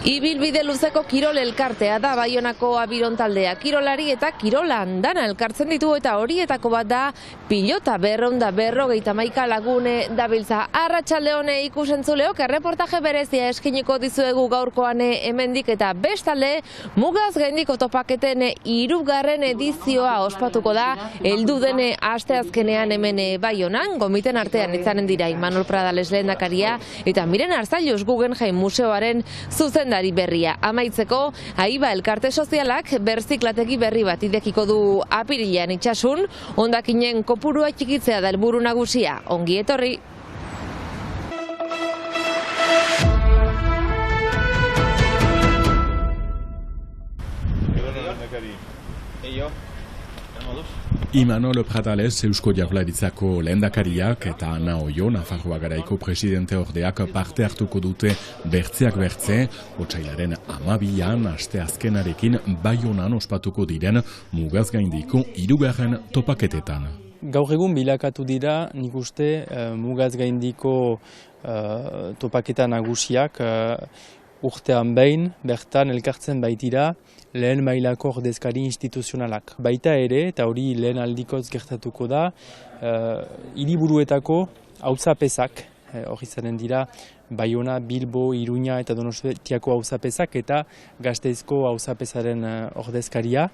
Ibilbide luzeko kirol elkartea da Baionako Abiron taldea. Kirolari eta kirola andana elkartzen ditu eta horietako bat da pilota 250 lagune dabiltza. Arratsalde on ikusentzuleok, erreportaje berezia eskiniko dizuegu gaurkoan hemendik eta bestalde mugaz gaindiko topaketen 3. edizioa ospatuko da heldu den asteazkenean hemen Baionan. Gomiten artean izanen dira Imanol Pradales lehendakaria eta Miren Arzallus Guggenheim Museoaren zuzendari berria. Amaitzeko, Aiba elkarte sozialak berziklategi berri bat idekiko du apirilean itsasun, hondakinen kopurua txikitzea da helburu nagusia. Ongi etorri! Imanol Pradales Eusko Jaurlaritzako lehendakariak eta Ana Oio Nafarroa Garaiko presidente ordeak parte hartuko dute bertzeak bertze, otsailaren 12an asteazkenarekin Baionan ospatuko diren mugaz gaindiko 3. topaketetan. Gaur egun bilakatu dira, nik uste, mugaz gaindiko topaketa nagusiak urtean behin, bertan elkartzen baitira, lehen mailako ordezkari instituzionalak. Baita ere, eta hori lehen aldikoz gertatuko da, hiriburuetako hauzapezak, hori zanen dira, Baiona, Bilbo, Iruña eta Donostiako hauzapezak eta Gasteizko hauzapezaren ordezkaria.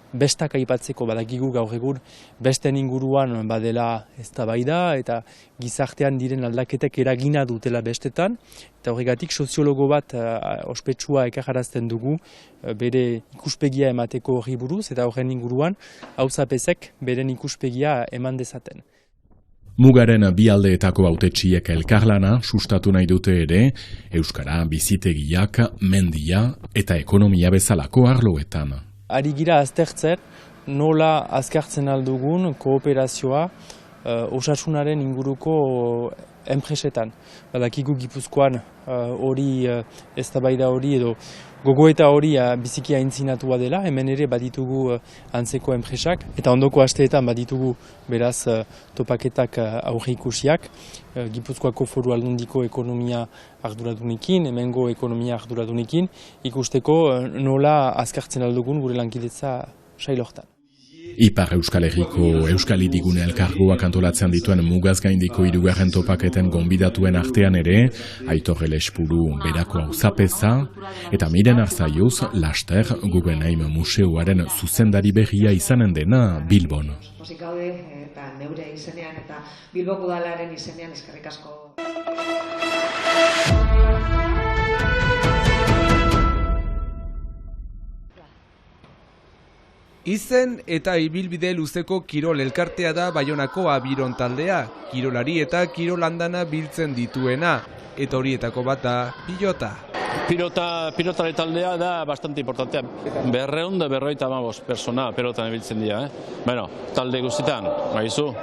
Bestak aipatzeko badakigu gaur egun besten inguruan badela eztabaida eta gizartean diren aldaketek eragina dutela bestetan. Eta horregatik soziologo bat ospetsua ekarrarazten dugu bere ikuspegia emateko horri buruz eta horren inguruan hauzapezek beren ikuspegia eman dezaten. Mugaren bi aldeetako hautetsiek elkarlana sustatu nahi dute ere, euskara, bizitegiak, mendia eta ekonomia bezalako arloetan. Ari gira aztertzen nola azkartzen aldugun kooperazioa osasunaren inguruko enpresetan. Badakigu Gipuzkoan hori eztabaida hori edo gogoeta hori biziki aintzinatua dela, hemen ere baditugu antzeko enpresak eta ondoko asteetan baditugu beraz topaketak aurreikusiak Gipuzkoako Foru Aldundiko ekonomia arduradunekin, hemengo ekonomia arduradunekin, ikusteko nola azkartzen aldugun gure lankidetza sail hortan. Ipar Euskal Herriko Euskal Hirigune elkargoak antolatzen dituen mugaz gaindiko 3. topaketen gonbidatuen artean ere, Aitor Elespuru berako auzapeza eta Miren Arzallus laster Guggenheim Museoaren zuzendari berria izanen dena Bilbon. Pozik gaude eta neure izenean eta Bilboko udalaren izenean eskerrik asko. Izen eta ibilbide luzeko kirol elkartea da Baionako Abiron taldea, kirolari eta kirolandana biltzen dituena, eta horietako bat da pilota. Pilotare taldea da bastante importantea. 250 persona pelotan biltzen dira. Bueno, talde guztietan, baizu,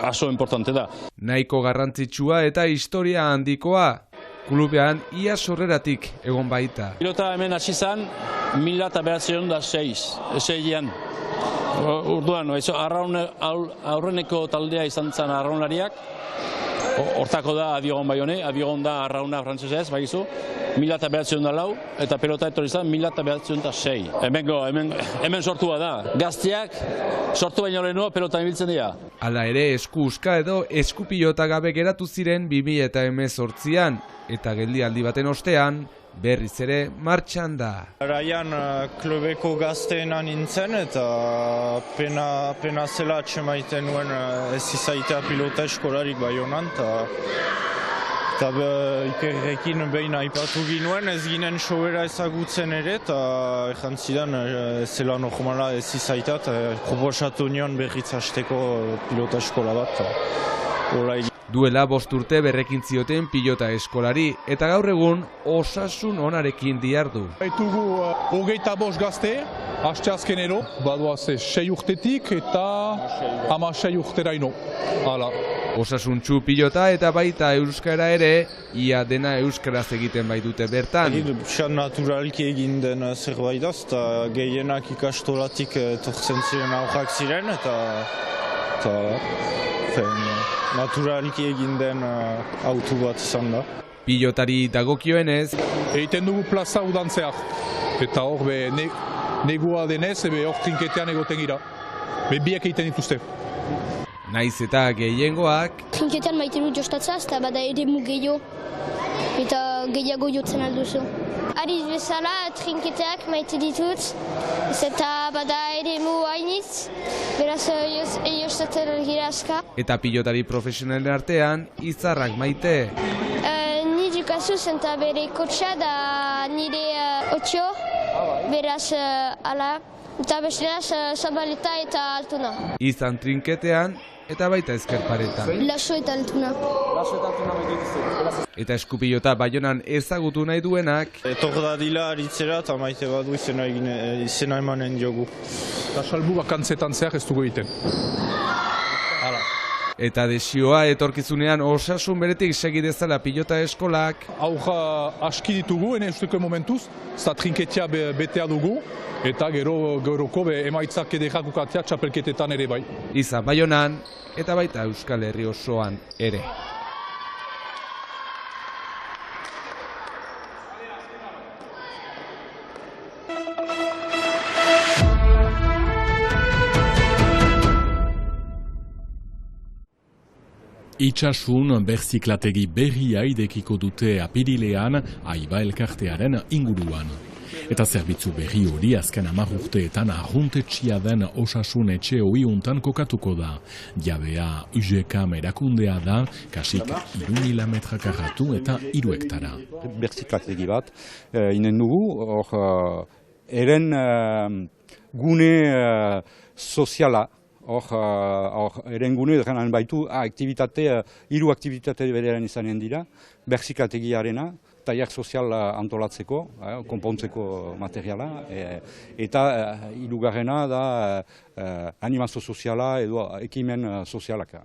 aso importante da. Nahiko garrantzitsua eta historia handikoa. Klubean ia sorreratik egon baita. Pilota hemen hasi zen 1906an. Urduan, aurreneko taldea izan zen arraunlariak. Hortako da Adiogon Baione, Adiogon da arrauna frantzesez, baizu. 1904 eta pelota etorri zen 1906. Hemen sortua da. Gazteak sortu baino lehenua pelotan ibiltzen dira. Hala ere esku-uska edo eskupilota gabe geratu ziren 2018an eta geldialdi baten ostean berriz ere martxan da. Raian klubeko gazteena nintzen eta pena zela atxemaiten nuen ez izaitea pilota eskolarik Baionan eta ikerrekin behin aipatu ginuen ez ginen sobera ezagutzen ere eta ezan zidan zela normala ez izaitea eta proposatu nion berriz hasteko pilota eskola bat. Duela 5 urte berrekin zioten pilota eskolari eta gaur egun osasun onarekin dihardu. Baitugu 25 gazte, asteazkenero, badoaz 6 urtetik eta 16 urteraino. Osasuntsu pilota eta baita euskara ere, ia dena euskaraz egiten baitute bertan. Naturalki egin den zerbait da, eta gehienak ikastolatik etortzen ziren aurrak ziren eta naturalki egin den autu bat izan da. Pilotari dagokioenez, Egiten dugu plaza udantzeak, eta hor negua denez, hor trinketean egoten gira. Biek egiten dituzte. naiz eta gehiengoak, Trinketean maite dut jostatzea, eta bada ere mu gehiago, eta gehiago jotzen alduzu. Ariz bezala, trinketeak maite ditut, eta bada ere mu hainitz, beraz jostatzen gira aska. eta pilotari profesionalen artean, izarrak maite. Nire kasuz eta bere kotxa da nire otxo, beraz ala, eta besteaz zabaleta eta altuna. Izan trinketean, eta baita ezkerparetan. Laso eta altuna. Eta eskupilota Baionan ezagutu nahi duenak, Etor dadila aritzera eta maite badu izena emanen diogu. Eta salbu bakantzetan zehar ez dugu egiten. eta desioa etorkizunean osasun beretik segi dezala pilota eskolak, Aurra aski ditugu, ene usteko momentuz, eta trinketea betea dugu, eta geroko emaitzak ederrak ukatea txapelketetan ere bai. izan Baionan, eta baita Euskal Herri osoan ere. Itxasun berziklategi berria idekiko dute apirilean Aiba elkartearen inguruan. Eta zerbitzu berri hori azken 10 urteetan arruntetxia den osasun etxe ohiuntan kokatuko da. Jabea UGKM erakundea da, kasik 3.000 metra karratu eta 3 hektara. Berziklategi bat, inen dugu, eren gune soziala, eren gune eran baitu aktivitate, 3 aktivitate berean izanen dira, berzikletegiarena, tailer sozial antolatzeko, konpontzeko materiala, eta 3garrena da animazio soziala edo ekimen sozialak.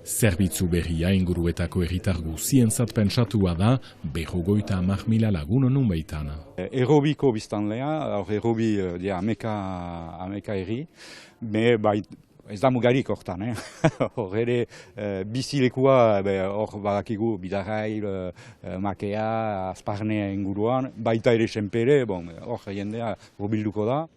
Zerbitzu berria inguruetako herritar guzientzat pentsatua da 50.000 lagun nun baitan. Errobiko biztanlea, errobi ameka herri, ez da mugarik hortan, hor ere bizilekua hor badakigu Bidarrail, Makea, Azparnea inguruan, baita ere Senpere, hor jendea hurbilduko da.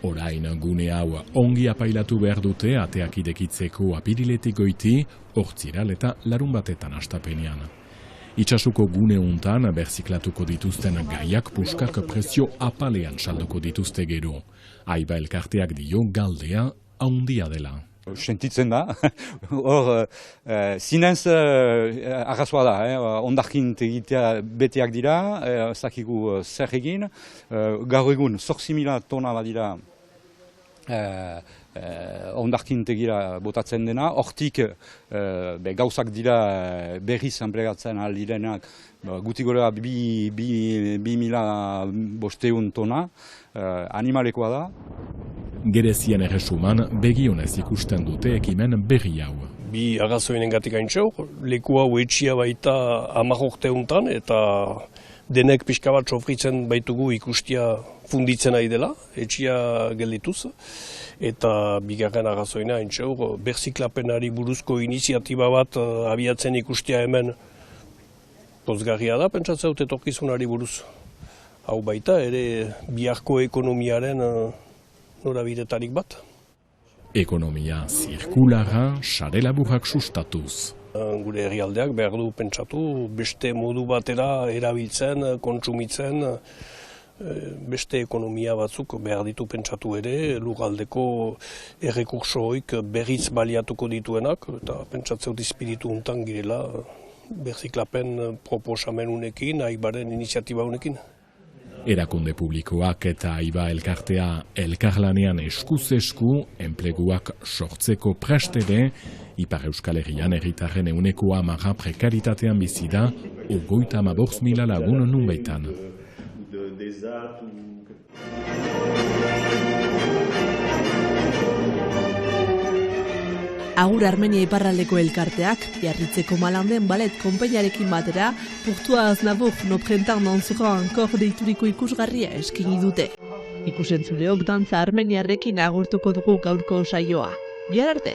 Orain gune hau ongi apailatu behar dute ateak irekitzeko apiriletik goiti, hortziral eta larun batetan astapenean. Itxasuko gune untan berziklatuko dituzten gaiak puskak prezio apalean salduko dituzte gero. Aiba elkarteak dio galdea haundia dela. Sentitzen da, hor zinez arrazoa da, ondarkin egitea beteak dira, zakigu zer egin, gaur egun 8.000 tona badira ondarkintegira botatzen dena, hortik gauzak dira berriz enplegatzen aldirenak, guti gora 2.500 tona, animalekoa da. Gerezien erresuman begionez ikusten dute ekimen berri hau. Bi arrazoinen gatik haintxau, leku hau etxia baita 10 urte untan, eta denek pixka bat sofritzen baitugu ikustia funditzen ari dela, etxia geldituz. Eta bigarren arrazoina haintxau, berziklapenari buruzko iniziatiba bat abiatzen ikustia hemen pozgarria da, pentsatzen dut etorkizunari buruz. Hau baita, ere biharko ekonomiaren norabidetarik bat. Ekonomia zirkulara sare laburrak sustatuz. Gure herrialdeak behar du pentsatu, beste modu batera erabiltzen, kontsumitzen, beste ekonomia batzuk behar ditu pentsatu ere, lurraldeko errekursoik berriz baliatuko dituenak, eta pentsatzeu espiritu untan girela berziklapen proposamen unekin, Aibaren iniziatiba unekin. Erakunde publikoak eta Aiba elkartea elkarlanean eskuz esku, enpleguak sortzeko prestere, Ipar Euskal Herrian herritarren 10% prekaritatean bizi da, 54.000 lagun nun baitan. Agur Armenia iparraldeko elkarteak, Biarritzeko Malanden balet konpeinarekin batera, Portua Aznavour no printemps n'en encore deituriko ikusgarria eskini dute. Ikusentzuleok dantza armeniarrekin agurtuko dugu gaurko saioa. Bihar arte!